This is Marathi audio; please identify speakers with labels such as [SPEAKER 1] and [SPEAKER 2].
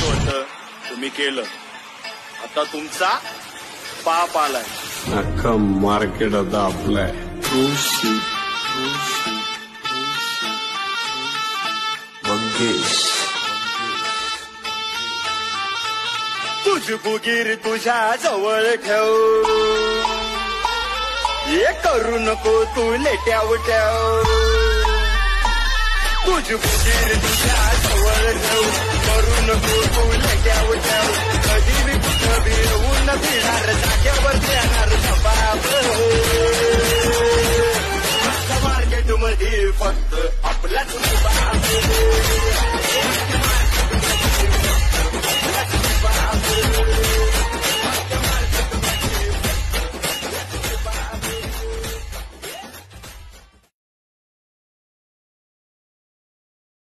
[SPEAKER 1] करायचं होतं तुम्ही केलं. आता तुमचा पाप आलाय.
[SPEAKER 2] अख्खं मार्केट आता आपलाय. मंगेश
[SPEAKER 1] तुझ बुगीर तुझ्या जवळ ठेव. हे करू नको तू लेट्याव ठेव. तुझ बुगीर तुझ्या जवळ ठेव. करू नको तू लेट्याव ठेव. कधी मी कुठं भिरवून फिरणार जाग्यावर येणार बाप. मार्केट मध्ये फक्त